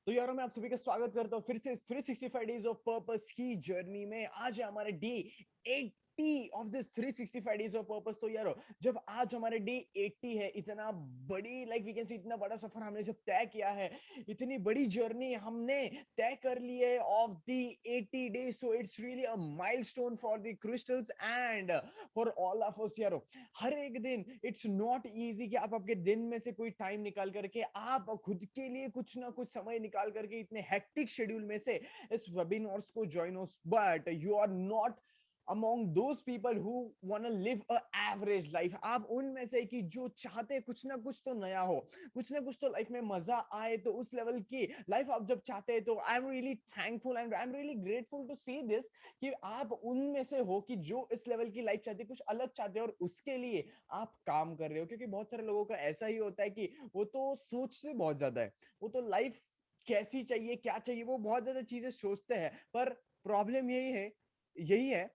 तो यार मैं आप सभी का स्वागत करता हूँ फिर से इस 365 डेज ऑफ पर्पस की जर्नी में। आज है हमारे day 80 of this 365 days of purpose. तो यारो जब आज हमारे डे 80 है, इतना बड़ी लाइक वी कैन सी इतना बड़ा सफर हमने जब तय किया है, इतनी बड़ी जर्नी हमने तय कर ली है of the 80 days. So it's really a milestone for the crystals and for all of us यारो। हर एक दिन इट्स नॉट इजी कि आप आपके दिन में से कोई टाइम निकाल करके आप खुद के लिए कुछ ना कुछ समय निकाल करके इतने हेक्टिक शेड्यूल में से इस वेबिनार्स को ज्वाइन हो, but you are not among those people who want to live a average life। आप उनमें से कि जो चाहते हैं कुछ ना कुछ तो नया हो, कुछ ना कुछ तो लाइफ में मजा आए, तो उस लेवल की लाइफ आप जब चाहते हैं तो I am really thankful and I am really grateful to see this कि आप उनमें से हो कि जो इस लेवल की लाइफ चाहते हैं, कुछ अलग चाहते हैं और उसके लिए आप काम कर रहे हो। क्योंकि बहुत सारे लोगों का ऐसा ही होता है कि वो तो सोच से बहुत ज्यादा है, वो तो लाइफ कैसी चाहिए क्या चाहिए वो बहुत ज्यादा चीजें सोचते हैं, पर प्रॉब्लम यही है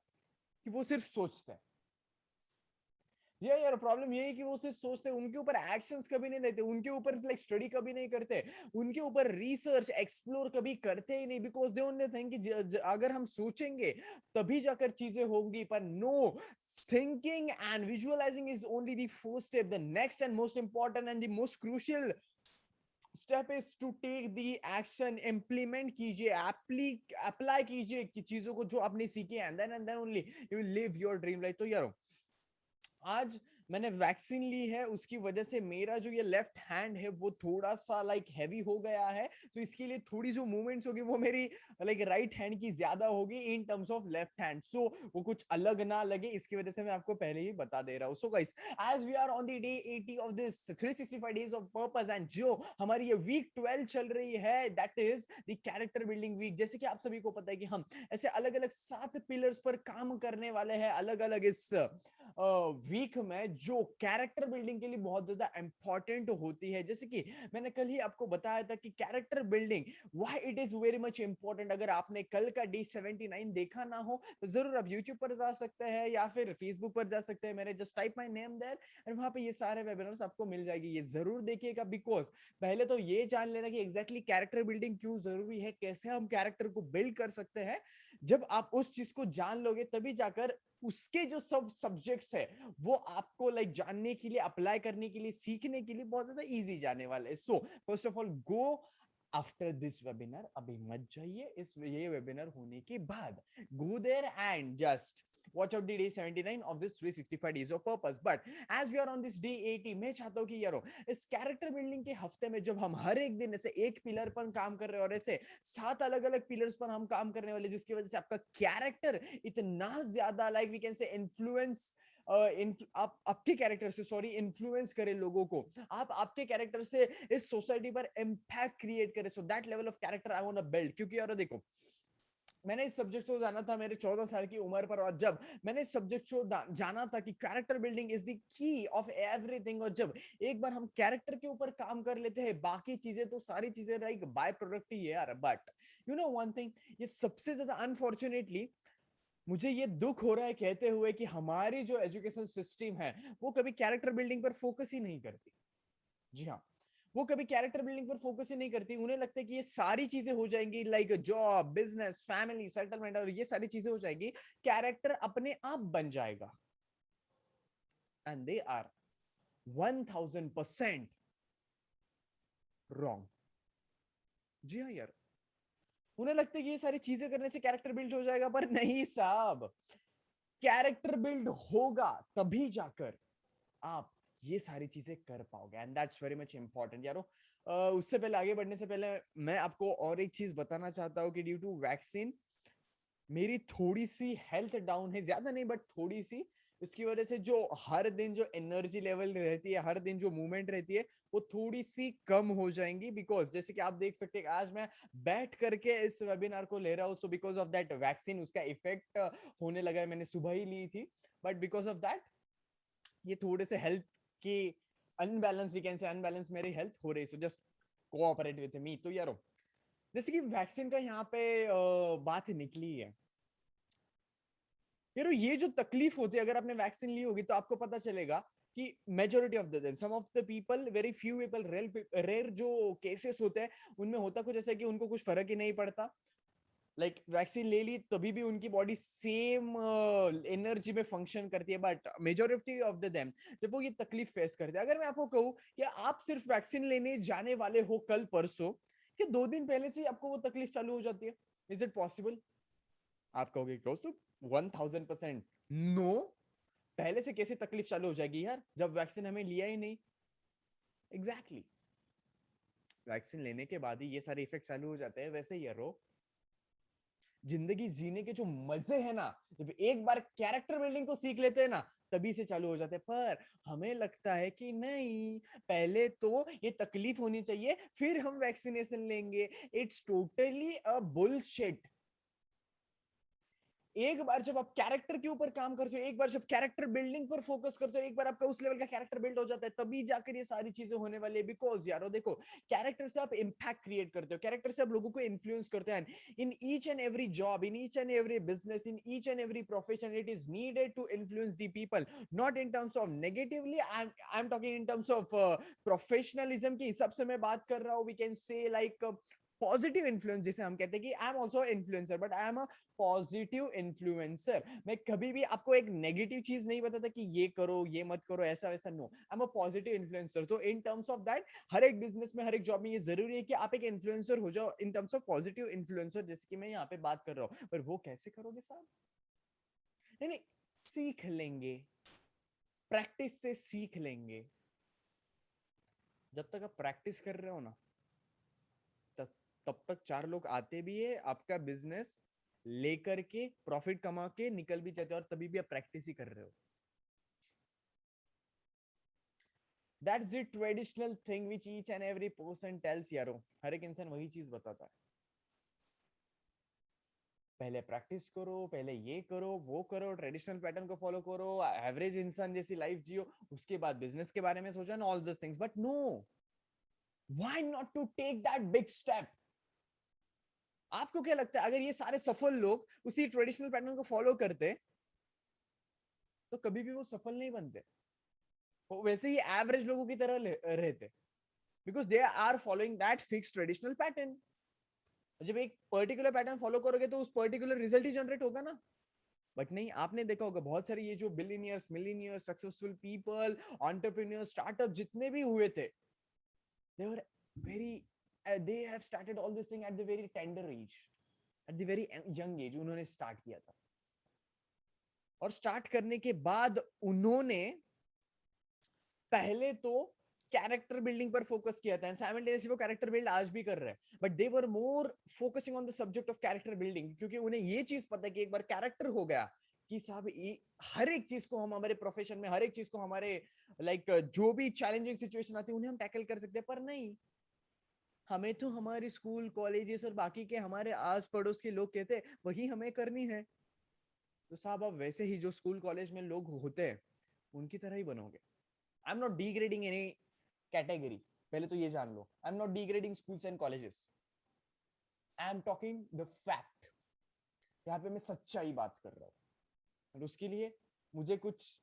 कि वो सिर्फ सोचते हैं। ये यार प्रॉब्लम ये है कि वो सिर्फ सोचते हैं, उनके ऊपर एक्शंस कभी नहीं लेते, उनके ऊपर लाइक स्टडी कभी नहीं करते, उनके ऊपर रिसर्च एक्सप्लोर कभी करते ही नहीं। बिकॉज दे ओनली थिंक कि अगर हम सोचेंगे तभी जाकर चीजें होंगी, पर no, thinking and visualising is only the first step. The next and most important and the most crucial step is to take the action. Implement कीजिए, अप्लाई कीजिए कि चीजों को जो आपने सीखी है, and then only you will live your dream life. तो यार आज मैंने वैक्सीन ली है, उसकी वजह से मेरा जो ये लेफ्ट हैंड है वो थोड़ा सा लाइक हैवी हो गया है। तो इसके लिए थोड़ी जो मूवमेंट्स होगी वो मेरी लाइक राइट हैंड की ज्यादा होगी in terms of left hand. So वो कुछ अलग ना लगे, इसकी वजह से मैं आपको पहले ही बता दे रहा हूँ। So guys, as we are on the day 80 of this 365 days of purpose, and जो हमारी ये वीक 12 चल रही है, that is the character building week. जैसे कि आप सभी को पता है कि हम ऐसे अलग अलग 7 पिलर्स पर काम करने वाले हैं अलग अलग इस वीक में, जो कैरेक्टर बिल्डिंग के लिए बहुत ज्यादा इंपॉर्टेंट होती है। जैसे कि मैंने कल ही आपको बताया था कि character building why it is very much important. अगर आपने कल का डे 79 देखा ना हो तो जरूर आप यूट्यूब पर जा सकते हैं या फिर फेसबुक पर जा सकते हैं, मेरे just type my name there and वहां पे ये सारे वेबिनार्स आपको मिल जाएगी। ये जरूर देखिएगा, बिकॉज पहले तो ये जान लेना कि एग्जैक्टली कैरेक्टर बिल्डिंग क्यों जरूरी है, कैसे हम कैरेक्टर को बिल्ड कर सकते हैं। जब आप उस चीज को जान लोगे तभी जाकर उसके जो सब सब्जेक्ट्स है वो आपको लाइक जानने के लिए, अप्लाई करने के लिए, सीखने के लिए बहुत ज्यादा इजी जाने वाला है। So first of all go after this webinar, अभी मत जाइए, इस ये वेबिनार होने के बाद go there and just watch out the day 79 of this 365 days of purpose। but as we are on this day 80, मैं चाहता हूँ कि यारो इस कैरेक्टर बिल्डिंग के हफ्ते में जब हम हर एक दिन ऐसे एक पिलर पर काम कर रहे हैं और ऐसे 7 अलग अलग पिलर्स पर हम काम करने वाले, जिसकी वजह से आपका कैरेक्टर इतना ज्यादा like we can say influence आप आपके कैरेक्टर से सॉरी इन्फ्लुएंस करे लोगों को, आप आपके कैरेक्टर से इस सोसाइटी पर इम्पैक्ट क्रिएट करे। So that level of character I want to build. क्योंकि यार देखो, मैंने इस सब्जेक्ट को जाना था मेरे 14 साल की उम्र पर, और जब मैंने इस सब्जेक्ट को जाना था कि character building is the key of everything, और जब एक बार हम कैरेक्टर के ऊपर काम कर लेते हैं, बाकी चीजें तो सारी चीजें लाइक बाय प्रोडक्ट ही है यार। But you know one thing, ये सबसे ज्यादा अनफॉर्चुनेटली मुझे ये दुख हो रहा है कहते हुए कि हमारी जो एजुकेशन सिस्टम है वो कभी कैरेक्टर बिल्डिंग पर फोकस ही नहीं करती। जी हाँ, वो कभी कैरेक्टर बिल्डिंग पर फोकस ही नहीं करती। उन्हें लगता है कि ये सारी चीजें हो जाएंगी like job, business, family, settlement, और ये सारी चीजें हो जाएगी, कैरेक्टर अपने आप बन जाएगा। And they are 1000% wrong. जी हाँ यार, उन्हें लगता है कि ये सारी चीजें करने से कैरेक्टर बिल्ड हो जाएगा, पर नहीं साहब, कैरेक्टर बिल्ड होगा तभी जाकर आप ये सारी चीजें कर पाओगे, and that's very much important यारो। उससे पहले आगे बढ़ने से पहले मैं आपको और एक चीज बताना चाहता हूँ कि ड्यू टू वैक्सीन मेरी थोड़ी सी हेल्थ डाउन है, ज्यादा नहीं बट थोड़ी सी। इसकी वजह से जो हर दिन जो एनर्जी लेवल रहती है, हर दिन जो मूवमेंट रहती है, वो थोड़ी सी कम हो जाएंगी। बिकॉज जैसे कि आप देख सकते हैं आज मैं बैठ करके इस वेबिनार को ले रहा हूँ, so because of that vaccine उसका इफेक्ट होने लगा है, मैंने सुबह ही ली थी, बट बिकॉज ऑफ दैट ये थोड़े से हेल्थ की unbalance, we can say unbalance मेरी हेल्थ हो रही, so just cooperate with me. तो यारो जैसे कि वैक्सीन का यहाँ पे बात निकली है यारो, ये जो तकलीफ होती है अगर आपने वैक्सीन ली होगी तो आपको पता चलेगा कि majority of the sum of the people, very few people, rare जो केसेस होते हैं उनमें होता कुछ ऐसा है कि उनको कुछ फर्क ही नहीं पड़ता, लाइक वैक्सीन ले ली तभी भी उनकी बॉडी सेम एनर्जी में फंक्शन करती है, but majority of the them जब वो ये तकलीफ फेस करते हैं, अगर मैं आपको कहूँ कि आप सिर्फ वैक्सीन लेने जाने वाले हो कल परसों, कि 2 दिन पहले से ही आपको वो तकलीफ चालू हो जाती है, इज इट पॉसिबल? आप कहोगे क्लोज टू 1000% नो। पहले से कैसे तकलीफ चालू हो जाएगी यार जब वैक्सीन हमें लिया ही नहीं? Exactly exactly. वैक्सीन लेने के बाद ही ये सारे इफेक्ट चालू हो जाते हैं। वैसे ही यारो जिंदगी जीने के जो मजे हैं ना, जब एक बार कैरेक्टर बिल्डिंग को सीख लेते हैं ना, तभी से चालू हो जाते हैं। पर हमें लगता है कि नहीं, पहले तो ये तकलीफ होनी चाहिए फिर हम वैक्सीनेशन लेंगे। It's totally a bullshit. एक बार जब आप कैरेक्टर के ऊपर काम करते हो, एक बार जब कैरेक्टर बिल्डिंग पर फोकस करते हो, एक बार आपका उस लेवल का कैरेक्टर बिल्ड हो जाता है, तभी जाकर ये सारी चीजें होने वाली है। बिकॉज यारो देखो, कैरेक्टर से आप इंपैक्ट क्रिएट करते हो, कैरेक्टर से आप लोगों को इन्फ्लुएंस करते हैं। In each and every job, in each and every business, in each and every profession, it is needed to influence the people, not in terms of negatively. I am talking in terms of professionalism के हिसाब से मैं बात कर रहा हूँ। We can say like positive influence, जिसे हम कहते हैं कि I am also influencer, but I am a positive influencer. मैं कभी भी आपको एक नेगेटिव चीज नहीं बताता कि ये करो ये मत करो ऐसा वैसा, no, I am a positive influencer. तो इन टर्म्स ऑफ दैट, हर एक बिजनेस में, हर एक जॉब में ये जरूरी है कि आप एक इन्फ्लुएंसर हो जाओ, इन टर्म्स ऑफ पॉजिटिव इन्फ्लुएंसर, जैसे कि मैं यहाँ पे बात कर रहा हूँ। पर वो कैसे करोगे साहब? नहीं, सीख लेंगे, प्रैक्टिस से सीख लेंगे। जब तक आप प्रैक्टिस कर रहे हो ना, तब तक 4 लोग आते भी है, आपका बिजनेस लेकर के प्रॉफिट कमा के निकल भी जाते, और तभी भी आप प्रैक्टिस ही कर रहे हो। That's the traditional thing which each and every person tales यारो। हर एक इंसान वही चीज बताता है, पहले प्रैक्टिस करो, पहले ये करो वो करो, ट्रेडिशनल पैटर्न को फॉलो करो, एवरेज इंसान जैसी लाइफ जियो, उसके बाद बिजनेस के बारे में सोचो ना, all this things. But no, why not to take that big step? आपको क्या लगता है अगर ये सारे सफल लोग उसी ट्रेडिशनल पैटर्न को फॉलो करते तो कभी भी वो सफल नहीं बनते, वो वैसे ही एवरेज लोगों की तरह रहते, because they are following that fix traditional pattern. जब एक पर्टिकुलर पैटर्न फॉलो करोगे तो उस पर्टिकुलर रिजल्ट ही जनरेट होगा ना। बट नहीं, आपने देखा होगा बहुत सारे ये जो billionaires, millionaires, successful people, entrepreneur, startup जितने भी हुए थे, they were very they have started all this thing at the very tender age, at the very young age उन्होंने स्टार्ट किया था। और स्टार्ट करने के बाद उन्होंने पहले तो कैरेक्टर बिल्डिंग पर फोकस किया था, एंड साइमल्टेनियसली वो कैरेक्टर बिल्ड आज भी कर रहे हैं, but they were more focusing on the subject of character building, क्योंकि उन्हें ये चीज पता है कि एक बार कैरेक्टर हो गया कि साहब हर एक चीज को हम हमारे प्रोफेशन में, हर एक चीज को हमारे लाइक जो भी चैलेंजिंग सिचुएशन आती है उन्हें हम टैकल कर सकते हैं। पर नहीं, हमें तो हमारे स्कूल कॉलेजेस और बाकी के हमारे आस पड़ोस के लोग कहते हैं वही हमें करनी है, तो साहब अब वैसे ही जो स्कूल कॉलेज में लोग होते हैं उनकी तरह ही बनोगे। I am not degrading any category, पहले तो ये जान लो, I am not degrading schools and colleges, I am talking the fact. यहाँ पे मैं सच्चाई बात कर रहा हूँ, और उसके लिए मुझे कुछ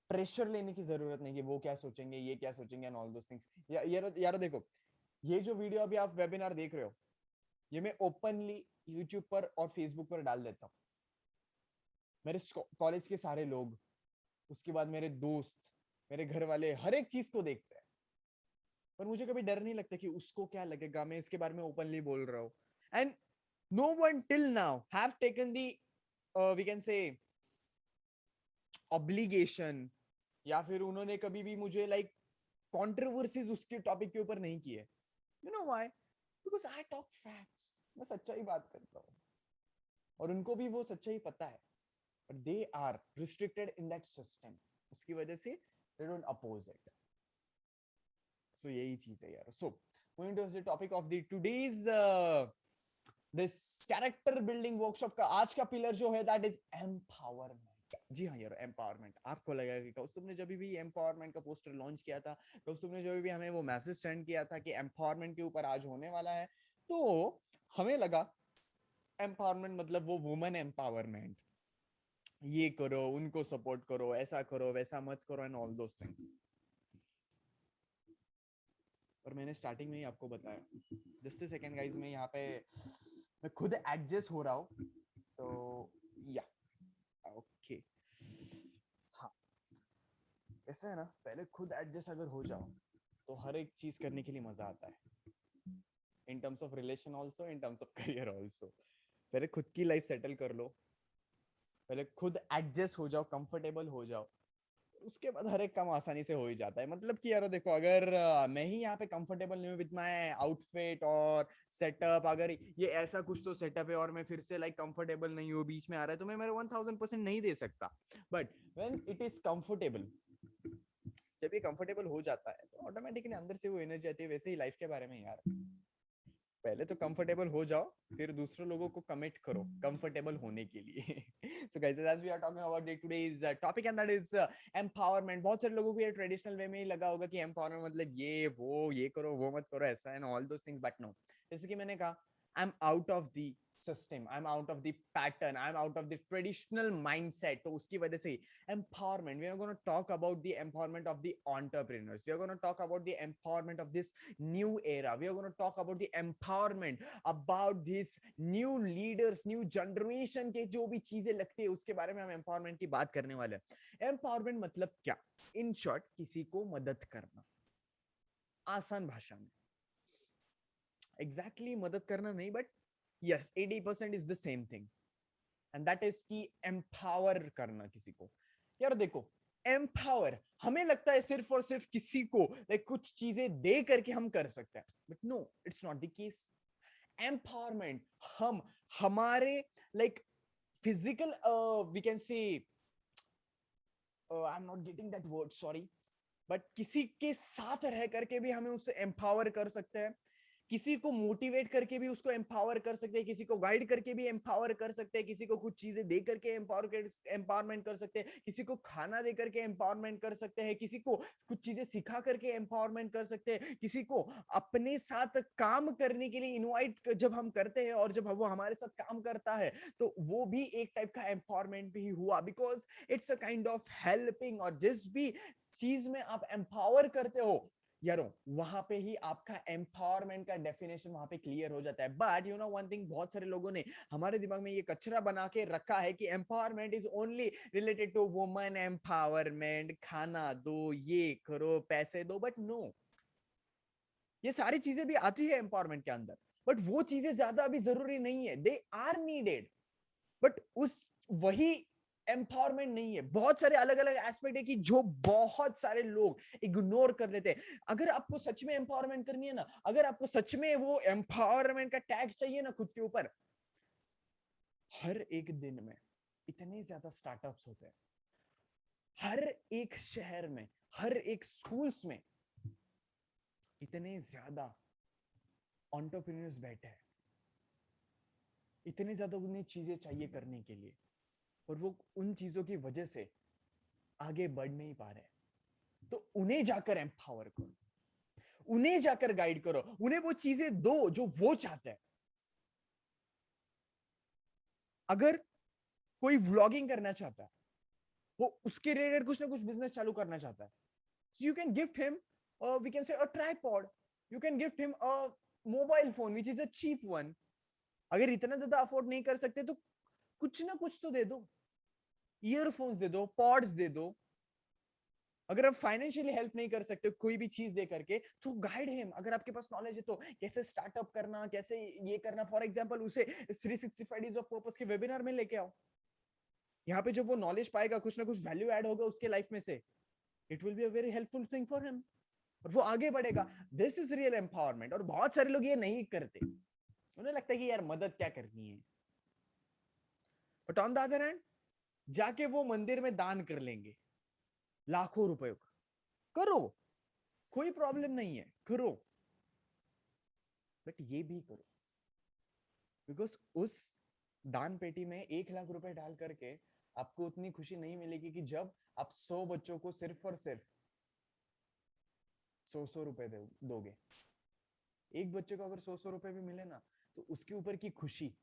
प्रेशर लेने की जरूरत नहीं कि वो क्या सोचेंगे, ये क्या सोचेंगे, एंड ऑल दोस थिंग्स। यारो देखो, ये जो वीडियो अभी आप वेबिनार देख रहे हो, ये मैं ओपनली यूट्यूब पर और फेसबुक पर डाल देता हूँ। मेरे कॉलेज के सारे लोग, उसके बाद मेरे दोस्त, मेरे घर वाले हर एक चीज को देखते हैं, पर मुझे कभी डर नहीं लगता कि उसको क्या लगेगा, मैं इसके बारे में ओपनली बोल रहा हूँ। And no one till now have taken the we can say obligation, या फिर उन्होंने कभी भी मुझे लाइक कंट्रोवर्सीज उसके टॉपिक के ऊपर नहीं किए। You know why? Because I talk facts, मैं सच्चाई बात करता हूँ, और उनको भी वो सच्चाई पता है, but they are restricted in that system, उसकी वजह से they don't oppose it. So यही चीज है यार। So going to the topic of the today's this character building workshop का आज का पिलर जो है दैट इज एम्पावरमेंट। जी हाँ यार, एम्पावरमेंट। आपको लगेगा कि कौस्तुभ ने जब भी एम्पावरमेंट का पोस्टर लॉन्च किया था, कौस्तुभ ने जब भी हमें वो मैसेज सेंड किया था कि एम्पावरमेंट के ऊपर आज होने वाला है, तो हमें लगा एम्पावरमेंट मतलब वो वुमेन एम्पावरमेंट, ये करो, उनको सपोर्ट करो, ऐसा करो, वैसा मत करो, एंड ऑल दोस थिंग्स। और मैंने स्टार्टिंग में ही आपको बताया, जस्ट अ सेकंड गाइस, मैं यहाँ पे मैं खुद एडजस्ट हो रहा हूँ, तो या ओके। हाँ, ऐसा है ना, पहले खुद एडजस्ट अगर हो जाओ तो हर एक चीज करने के लिए मजा आता है, इन terms of relation also, in terms of career also. पहले खुद की लाइफ सेटल कर लो, पहले खुद एडजस्ट हो जाओ, कंफर्टेबल हो जाओ, उसके बाद हर एक काम आसानी से हो ही जाता है। मतलब कि यार देखो, अगर मैं ही यहाँ पे कंफर्टेबल नहीं हूँ विद माय आउटफिट और सेटअप, अगर ये ऐसा कुछ तो सेटअप है और मैं फिर से लाइक कंफर्टेबल नहीं हूँ, बीच में आ रहा है, तो मैं मेरा 1000% नहीं दे सकता। But when it is comfortable, जब ये कंफर्टेबल हो जाता है तो ऑटोमेटिकली अंदर से वो एनर्जी आती है। वैसे ही लाइफ के बारे में यार, पहले तो कंफर्टेबल हो जाओ, फिर दूसरों लोगों को कमिट करो कंफर्टेबल होने के लिए। So guys, as we are talking about the today's topic and that is empowerment. बहुत सारे लोगों को ये ट्रेडिशनल वे में ही लगा होगा कि एम्पावरमेंट मतलब ये वो, ये करो वो मत करो, ऐसा and all those things, but no. जैसे कि मैंने कहा, I am out of the system, I am out of the pattern, I am out of the traditional mindset. तो उसकी वजह से empowerment, we are going to talk about the empowerment of the entrepreneurs, we are going to talk about the empowerment of this new era, we are going to talk about the empowerment about these new leaders, new generation के जो भी चीजें लगती है उसके बारे में हम empowerment की बात करने वाले हैं। empowerment मतलब क्या? in short, किसी को मदद करना, आसान भाषा में। exactly मदद करना नहीं, but yes, 80% is the same thing, and that is कि empower करना किसी को। यार देखो, एम्पावर हमें लगता है सिर्फ और सिर्फ किसी को लाइक कुछ चीजें दे करके हम कर सकते हैं, but no, it's not the case. Empowerment हम हमारे like physical, we can say, I am not getting that word, sorry, but किसी के साथ रह करके भी हमें उससे एम्पावर कर सकते हैं, किसी को मोटिवेट करके भी उसको एम्पावर कर सकते हैं, किसी को गाइड करके भी एम्पावर कर सकते हैं, किसी को कुछ चीजें दे करके एम्पावरमेंट कर सकते हैं, किसी को खाना दे करके एम्पावरमेंट कर सकते हैं, किसी को कुछ चीजें सिखा करके एम्पावरमेंट कर सकते हैं, किसी को अपने साथ काम करने के लिए इनवाइट जब हम करते हैं और जब वो हमारे साथ काम करता है तो वो भी एक टाइप का एम्पावरमेंट भी हुआ, because it's a kind of helping. और जिस भी चीज में आप एम्पावर करते हो यारो, वहां पे ही आपका एम्पावरमेंट का डेफिनेशन वहां पे क्लियर हो जाता है। But you know one thing, बहुत सारे लोगों ने हमारे दिमाग में ये कचरा बना के रखा है कि empowerment is only related to women empowerment, खाना दो, ये करो, पैसे दो, बट नो, ये सारी चीजें भी आती है एम्पावरमेंट के अंदर, बट वो चीजें ज्यादा अभी जरूरी नहीं है, दे आर नीडेड, बट उस वही एम्पावरमेंट नहीं है। बहुत सारे अलग अलग एस्पेक्ट है कि जो बहुत सारे लोग इग्नोर कर लेते हैं। अगर आपको सच में एम्पावरमेंट करनी है ना, अगर आपको सच में वो एम्पावरमेंट का टैग चाहिए ना खुद के ऊपर, हर एक दिन में इतने ज्यादा स्टार्टअप्स होते हैं, हर एक शहर में, हर एक स्कूल्स में इतने ज्यादा एंटरप्रेन्योर्स बैठे हैं, इतने ज्यादा उन्हें चीजें चाहिए करने के लिए, और वो उन चीजों की वजह से आगे बढ़ नहीं पा रहे। तो उन्हें जाकर एम्पावर करो, उन्हें जाकर गाइड करो, उन्हें वो चीजें दो जो वो चाहते हैं। अगर कोई व्लॉगिंग करना चाहता है, वो उसके रिलेटेड कुछ ना कुछ बिजनेस चालू करना चाहता है, so you can gift him, we can say a tripod, you can gift him a mobile phone which is a cheap one। अगर इतना ज्यादा अफोर्ड नहीं कर सकते तो कुछ ना कुछ तो दे दो, ईयरफोन्स दे दो, पॉड्स दे दो। अगर आप फाइनेंशियली हेल्प नहीं कर सकते कोई भी चीज दे करके, तो गाइड हिम। अगर आपके पास नॉलेज है तो कैसे स्टार्टअप करना, कैसे ये करना, फॉर एग्जांपल उसे 365 डेज ऑफ पर्पस के वेबिनार में लेके आओ। यहाँ पे जब वो नॉलेज पाएगा, कुछ ना कुछ वैल्यू ऐड होगा उसके लाइफ में से, it will be a very helpful thing for him, और वो आगे बढ़ेगा। This is real empowerment. और बहुत सारे लोग ये नहीं करते, उन्हें लगता है कि यार मदद क्या करनी है, but on the other hand जाके वो मंदिर में दान कर लेंगे लाखों रुपए का, करो, कोई प्रॉब्लम नहीं है, करो, बट ये भी करो, बिकॉज उस दान पेटी में 1 लाख रुपए डाल करके आपको उतनी खुशी नहीं मिलेगी कि जब आप 100 बच्चों को सिर्फ और सिर्फ 100 रुपए दोगे। एक बच्चे को अगर 100 रुपए भी मिले ना, तो उसके ऊपर की खुशी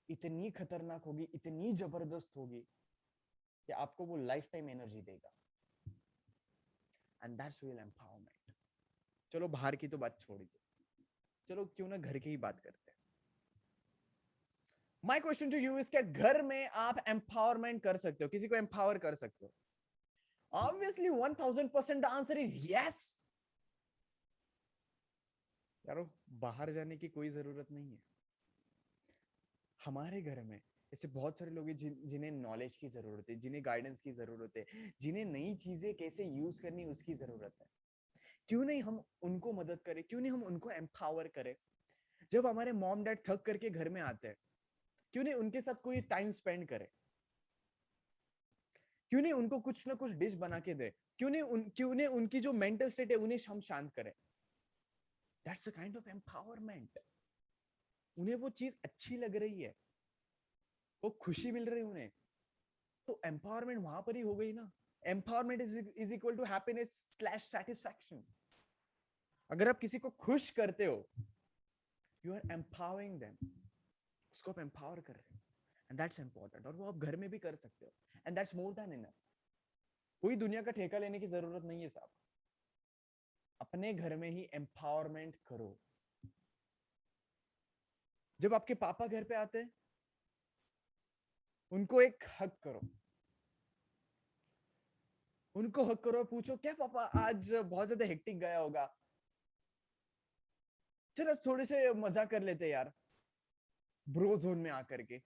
इतनी खतरनाक होगी, इतनी जबरदस्त होगी कि आपको वो लाइफ टाइम एनर्जी देगा। And that's real empowerment. चलो बाहर की तो बात छोड़ दो, चलो क्यों ना घर की ही बात करते हैं। My question to you is, क्या घर में आप एम्पावरमेंट कर सकते हो, किसी को एम्पावर कर सकते हो? Obviously 1000% answer is yes. यारो बाहर जाने की कोई जरूरत नहीं है। हमारे घर में ऐसे बहुत सारे लोग हैं जिन्हें नॉलेज की जरूरत है, जिन्हें गाइडेंस की जरूरत है, जिन्हें नई चीजें कैसे यूज करनी उसकी जरूरत है। क्यों नहीं हम उनको मदद करें, क्यों नहीं हम उनको एम्पावर करें? जब हमारे मॉम डैड थक करके घर में आते हैं, क्यों नहीं उनके साथ कोई टाइम स्पेंड करे? क्यों नहीं उनको कुछ ना कुछ डिश बना के दे? क्यों नहीं उनकी जो मेंटल स्टेट है उन्हें हम शांत करें? That's a kind of empowerment. उन्हें वो चीज अच्छी लग रही है, वो खुशी मिल रही है उन्हें, तो एम्पावरमेंट वहां पर ही हो गई ना। Empowerment is equal to happiness slash satisfaction. अगर आप किसी को खुश करते हो, यू आर एम्पावरिंग देम, उसको आप एम्पावर कर रहे हो, एंड दैट्स इंपॉर्टेंट। और वो आप घर में भी कर सकते हो, and that's more than enough. कोई दुनिया का ठेका लेने की जरूरत नहीं है साहब, अपने घर में ही एम्पावरमेंट करो। जब आपके पापा घर पे आते हैं, उनको एक हक करो, उनको हक करो, पूछो क्या पापा आज बहुत ज्यादा हेक्टिक गया होगा, चलो थोड़े से मजा कर लेते यार, ब्रो जोन में आकर के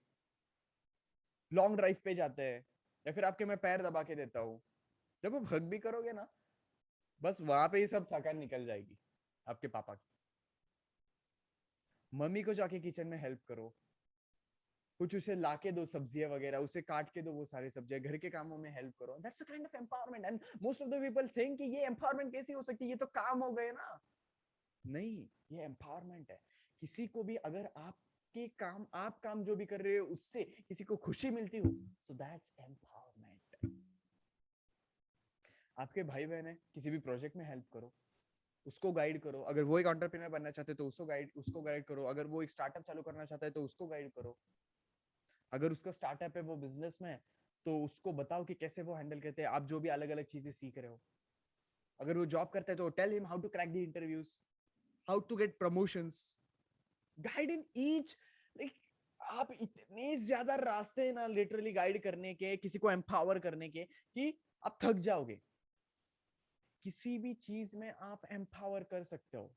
लॉन्ग ड्राइव पे जाते हैं, या फिर आपके मैं पैर दबा के देता हूँ। जब आप हक भी करोगे ना, बस वहां पे ही सब थकान निकल जाएगी आपके पापा की। मम्मी को जाके किचन में हेल्प करो, कुछ उसे लाके दो सब्जियां वगैरह, उसे काट के दो वो सारी सब्जियां, घर के कामों में हेल्प करो। That's a kind of empowerment. And most of the people think कि ये एम्पावरमेंट कैसी हो सकती है, ये तो काम हो गए ना। नहीं, ये एम्पावरमेंट है। किसी को भी अगर आपके काम, आप काम जो भी कर रहे हो उससे किसी को खुशी मिलती हो, सो दैट्स एम्पावरमेंट। आपके भाई बहन है, किसी भी प्रोजेक्ट में हेल्प करो, उसको गाइड करो। अगर वो एक एंटरप्रेन्योर बनना चाहते हैं तो उसको गाइड करो। अगर वो एक स्टार्टअप चालू करना चाहता है तो उसको गाइड करो। अगर उसका स्टार्टअप है, वो बिजनेस में है, तो उसको बताओ कि कैसे वो हैंडल करते हैं, आप जो भी अलग अलग चीजें सीख रहे हो। अगर वो जॉब करता है तो tell him how to crack the interviews, how to get promotions, guide in each. Like आप इतने ज्यादा रास्ते ना लिटरली गाइड करने के, किसी को एम्पावर करने के, कि आप थक जाओगे। किसी भी चीज में आप एम्पावर कर सकते हो।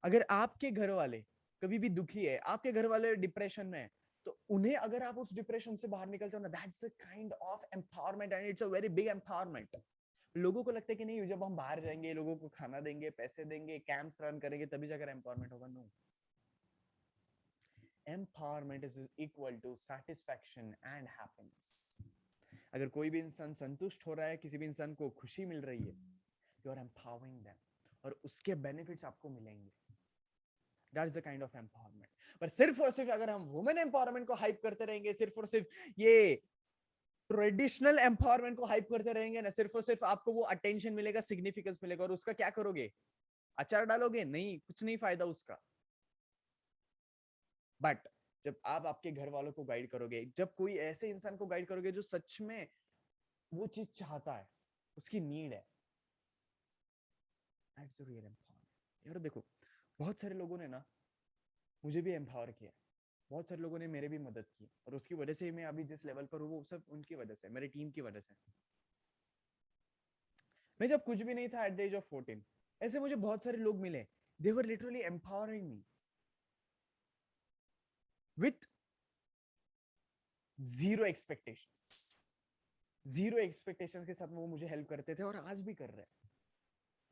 अगर आपके घर वाले कभी भी दुखी है, आपके घर वाले डिप्रेशन में है, तो उन्हें अगर आप उस डिप्रेशन से बाहर निकलते हो ना, that's a kind of empowerment, and it's a very big empowerment. लोगों को लगता है कि नहीं, जब हम बाहर जाएंगे, लोगों को खाना देंगे, पैसे देंगे, कैंप्स रन करेंगे, तभी जाकर एम्पावरमेंट होगा। No, empowerment is equal to satisfaction and happiness. अगर कोई भी इंसान संतुष्ट हो रहा है, किसी भी इंसान को खुशी मिल रही है, यू आर एम्पावरिंग देम, और उसके बेनिफिट्स आपको मिलेंगे। That's the kind of empowerment. पर सिर्फ और सिर्फ अगर हम वुमेन एम्पावरमेंट को हाइप करते रहेंगे, सिर्फ और सिर्फ ये ट्रेडिशनल एम्पावरमेंट को हाइप करते रहेंगे ना, सिर्फ और सिर्फ आपको वो अटेंशन मिलेगा, सिग्निफिकेंस मिलेगा, और उसका क्या करोगे? अचार डालोगे? नहीं, कुछ नहीं फायदा उसका। बट जब आप आपके घर वालों को गाइड करोगे, जब कोई ऐसे इंसान को गाइड करोगे जो सच में वो चीज चाहता है, उसकी नीड है, दैट्स रियल एम्पावरमेंट। यार देखो, बहुत सारे लोगों ने ना मुझे भी एम्पावर किया, बहुत सारे लोगों ने मेरे भी मदद की, और उसकी वजह से मैं अभी जिस लेवल पर हूँ, वो सब उनकी वजह से, मेरी टीम की वजह से। मैं जब कुछ भी नहीं था एट द एज ऑफ 14, ऐसे मुझे बहुत सारे लोग मिले, they were literally empowering me with zero expectation. Zero expectations के साथ वो मुझे हेल्प करते थे, और आज भी कर रहे हैं।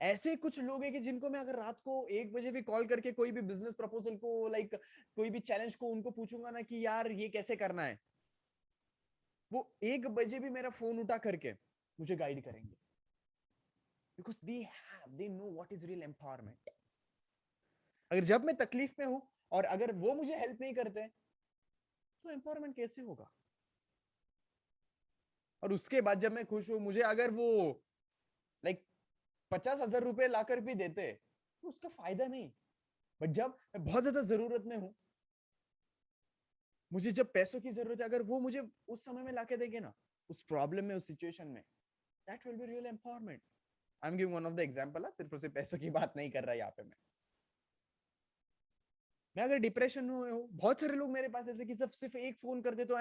ऐसे कुछ लोग हैं कि जिनको मैं अगर रात को 1 बजे भी कॉल करके कोई भी बिजनेस प्रपोजल को, लाइक कोई भी चैलेंज को उनको पूछूंगा ना कि यार ये कैसे करना है, वो 1 बजे भी मेरा फोन उठा करके मुझे गाइड करेंगे, because they know what is real empowerment. अगर जब मैं तकलीफ में हूं और अगर वो मुझे हेल्प नहीं करते, तो एम्पावरमेंट कैसे होगा? और उसके बाद जब मैं खुश हूं, मुझे अगर वो लाइक 50,000 रुपए लाकर भी देते, तो उसका फायदा नहीं। बट जब मैं बहुत ज्यादा जरूरत में हूं, मुझे जब पैसों की जरूरत है, अगर वो मुझे उस समय में लाके देंगे ना, उस प्रॉब्लम में, उस सिचुएशन में, that will be real empowerment. I am giving one of the example, सिर्फ और सिर्फ पैसों की बात नहीं कर रहा यहाँ पे मैं अगर डिप्रेशन में हूँ, बहुत सारे लोग मेरे पास ऐसे कि जब सिर्फ एक फोन कर दे तो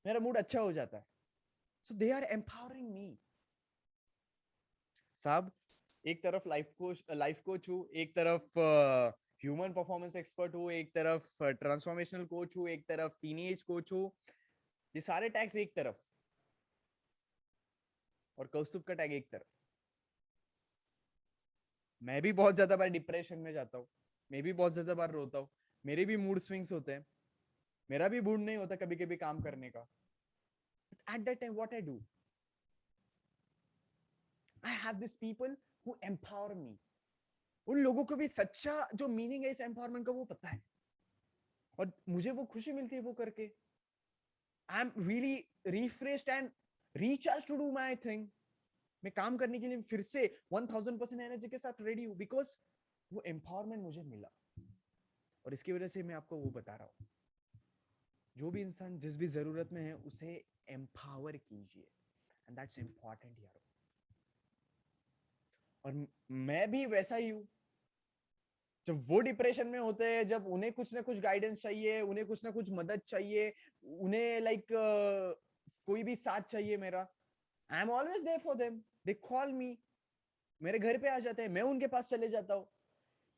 मेरा मूड अच्छा हो जाता है. सो दे आर एम्पावरिंग मी. साहब, एक तरफ लाइफ कोच हूँ, एक तरफ ह्यूमन परफॉर्मेंस एक्सपर्ट हूँ, एक तरफ ट्रांसफॉर्मेशनल कोच हूँ, एक तरफ टीनेज कोच हूँ. ये सारे टैग्स एक तरफ और कौस्तुभ का टैग एक तरफ. मैं भी बहुत ज्यादा बार डिप्रेशन में जाता हूँ, मैं भी बहुत ज्यादा बार रोता हूँ, मेरे भी मूड स्विंग्स होते हैं, मेरा भी मूड नहीं होता कभी कभी काम करने का. At that time what I do, I have this people who empower me. उन लोगों को भी सच्चा जो मीनिंग है इस एम्पावरमेंट का वो पता है, और मुझे वो खुशी मिलती है वो करके. I am really refreshed and recharge to do my thing. मैं काम करने के लिए फिर से 1000% एनर्जी के साथ रेडी हूं, बिकॉज वो एम्पावरमेंट मुझे मिला. और इसकी वजह से मैं आपको वो बता रहा हूं, जो भी इंसान जिस भी जरूरत में है उसे एम्पावर कीजिए, एंड दैट्स इंपॉर्टेंट यार. और मैं भी वैसा ही हूं. जब वो डिप्रेशन में होते हैं, जब उन्हें कुछ ना कुछ गाइडेंस चाहिए, उन्हें कुछ ना कुछ मदद चाहिए, उन्हें लाइक कोई भी साथ चाहिए मेरा, I am always there for them. They call me, मेरे घर पे आ जाते हैं, मैं उनके पास चले जाता हूँ.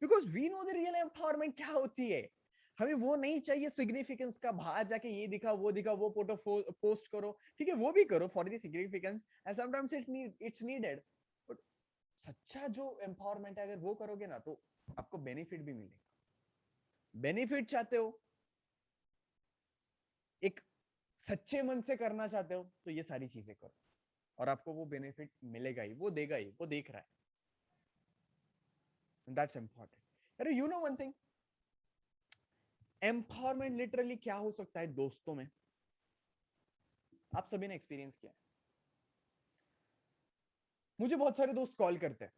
Because we know the real empowerment क्या होती है. हमें वो नहीं चाहिए सिग्निफिकेंस का, बाहर जाके ये दिखा, वो फोटो पोस्ट करो, ठीक है वो भी करो for the significance, and sometimes it's needed. But सच्चा जो एम्पावरमेंट है, अगर वो करोगे ना तो आपको बेनिफिट भी मिलेगा. बेनिफिट चाहते हो, एक सच्चे मन से करना चाहते हो, तो ये सारी चीजें करो और आपको वो बेनिफिट मिलेगा ही, वो देगा ही, वो देख रहा है. That's important. अरे you know one thing, empowerment literally क्या हो सकता है दोस्तों में, आप सभी ने एक्सपीरियंस किया है. मुझे बहुत सारे दोस्त कॉल करते हैं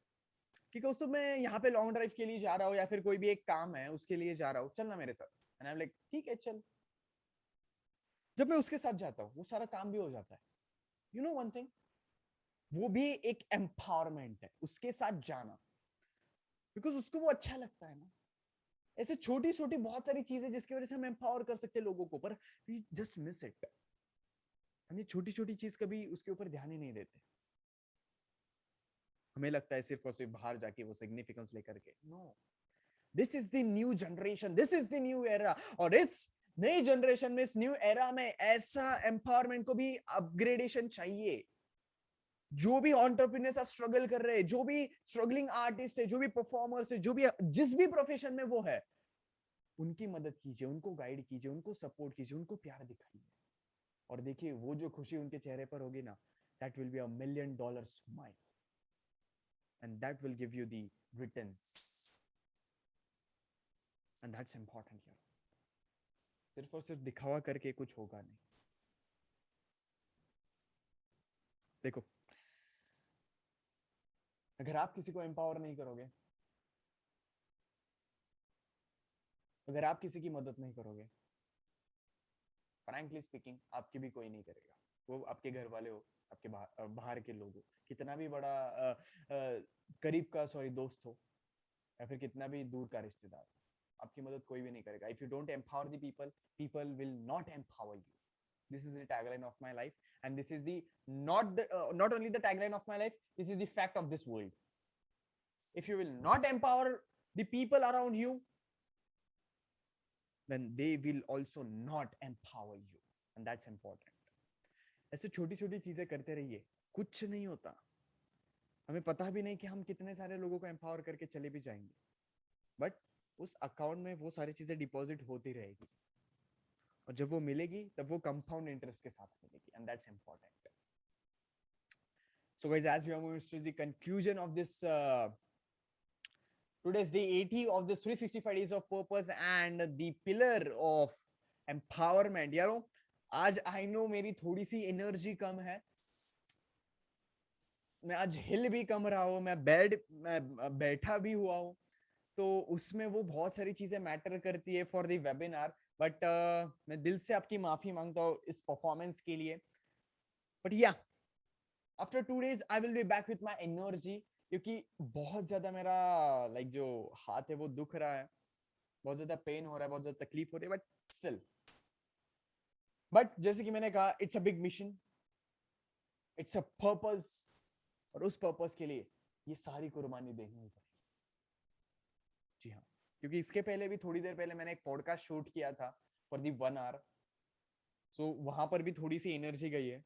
कि दोस्तों मैं यहाँ पे लॉन्ग ड्राइव के लिए जा रहा हूँ, या फिर कोई भी एक काम है उसके लिए जा रहा हूँ, चलना मेरे साथ. एंड आई एम लाइक ठीक है चल. जब मैं उसके साथ जाता हूँ वो सारा काम भी हो जाता है. यू नो वन थिंग, वो भी एक एम्पावरमेंट है उसके साथ जाना, बिकॉज उसको वो अच्छा लगता है ना. ऐसे छोटी छोटी बहुत सारी चीजें जिसकी वजह से हम एम्पावर कर सकते हैं लोगों को, पर वी जस्ट मिस इट. हम ये छोटी छोटी चीज कभी उसके ऊपर ध्यान ही नहीं देते. हमें लगता है सिर्फ और सिर्फ बाहर जाके वो सिग्निफिकेंस लेकर के. No, this is the new generation, this is the new era. और इस नई जनरेशन में, इस न्यू एरा में ऐसा एम्पावरमेंट को भी अपग्रेडेशन चाहिए. जो भी एंटरप्रेन्योर्स स्ट्रगल कर रहे हैं, जो भी स्ट्रगलिंग आर्टिस्ट है, जो भी परफॉर्मर्स है, जो भी जिस भी प्रोफेशन में वो है, उनकी मदद कीजिए, उनको गाइड कीजिए, उनको सपोर्ट कीजिए, उनको प्यार दिखाइए. और देखिए वो जो खुशी उनके चेहरे पर होगी ना, that will be a $1,000,000 smile, and that will give you the returns. And that's important यार. सिर्फ और सिर्फ दिखावा करके कुछ होगा नहीं. देखो, अगर आप किसी को एम्पावर नहीं करोगे, अगर आप किसी की मदद नहीं करोगे, फ्रैंकली स्पीकिंग आपकी भी कोई नहीं करेगा. वो आपके घर वाले हो, आपके बाहर के लोग हो, कितना भी बड़ा करीब का दोस्त हो, या फिर कितना भी दूर का रिश्तेदार हो, आपकी मदद कोई भी नहीं करेगा. If you don't empower the people, people will not empower you. This is the tagline of my life, and this is the not only the tagline of my life, this is the fact of this world. If you will not empower the people around you, then they will also not empower you, and that's important. ऐसे छोटी छोटी चीजें करते रहिए, कुछ नहीं होता. हमें पता भी नहीं कि हम कितने सारे लोगों को एम्पावर करके चले भी जाएंगे, बट उस अकाउंट में वो सारी चीजें डिपॉजिट होती रहेगी, और जब वो मिलेगी तब वो कंपाउंड इंटरेस्ट के साथ मिलेगी, and that's important. So guys, as we are moving to the conclusion of this today's day 80 of this 365 days of purpose and the pillar of empowerment, यारो आज आई नो मेरी थोड़ी सी एनर्जी कम है, मैं आज हिल भी कम रहा हूँ, मैं बैठा भी हुआ हूँ, तो उसमें वो बहुत सारी चीजें मैटर करती है फॉर द वेबिनार. बट मैं दिल से आपकी माफी मांगता हूँ इस परफॉर्मेंस के लिए. बट या, after 2 days I will be back with my energy, क्योंकि बहुत ज्यादा मेरा लाइक जो हाथ है वो दुख रहा है, बहुत ज्यादा पेन हो रहा है, बहुत ज्यादा तकलीफ हो रही है, बट स्टिल, बट जैसे कि मैंने कहा, it's a big mission, it's a purpose, और उस पर्पस के लिए ये सारी कुर्बानी देखनी पड़ेगी। जी हाँ, क्योंकि इसके पहले भी थोड़ी देर पहले मैंने एक पॉडकास्ट शूट किया था फॉर दी 1 आवर, सो वहां पर भी थोड़ी सी एनर्जी गई है,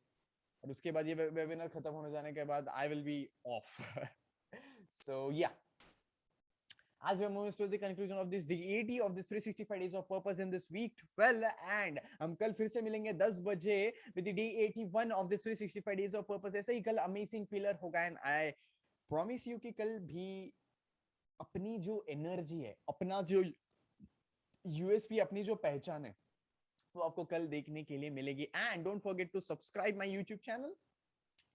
और उसके बाद ये वेबिनार खत्म होने जाने के बाद आई विल बी ऑफ। सो या, as we are moving to the conclusion of this day 80 of this 365 days of purpose in this week 12, and हम कल फिर से मिलेंगे 10 बजे with the day 81 of this 365 days of purpose। ऐसे ही कल amazing pillar होगा, एंड आई प्रॉमिस यू कि कल भी अपनी जो एनर्जी है, अपना जो यूएसपी, अपनी जो पहचान है, वो आपको कल देखने के लिए मिलेगी। And don't forget to subscribe my YouTube channel,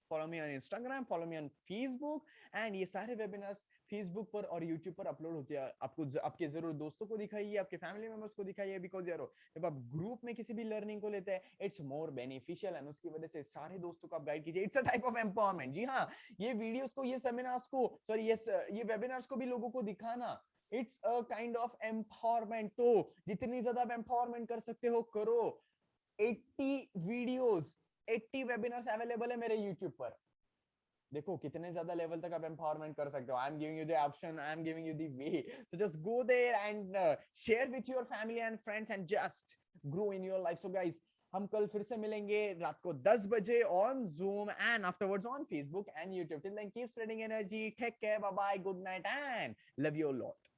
follow me on Instagram, follow me on Facebook, and ये सारे वेबिनार्स फेसबुक पर और यूट्यूब पर अपलोड होते हैं। आपको आपके जरूर दोस्तों को दिखाइए, आपके फैमिली मेंबर्स को दिखाइए, बिकॉज यार जब आप ग्रुप में किसी भी लर्निंग को लेते हैं, इट्स मोर बेनिफिशियल, एंड उसकी वजह से सारे दोस्तों को आप गाइड कीजिए। It's a type of empowerment. जी हाँ, ये वीडियोस को, ये सेमिनार्स को, सॉरी ये वेबिनार्स को भी लोगों को दिखाना, it's a kind of empowerment. तो जितनी ज्यादा आप एम्पावरमेंट कर सकते हो करो। 80 वीडियोस, 80 वेबिनार्स अवेलेबल है मेरे यूट्यूब पर। देखो कितने ज्यादा लेवल तक आप एम्पावरमेंट कर सकते हो। I am giving you the option, I am giving you the way, so just go there and share with your family and friends and just grow in your life. So guys, हम कल फिर से मिलेंगे रात को 10 बजे on Zoom and afterwards on Facebook and YouTube। Till then keep spreading energy, take care, bye bye, good night and love you lot.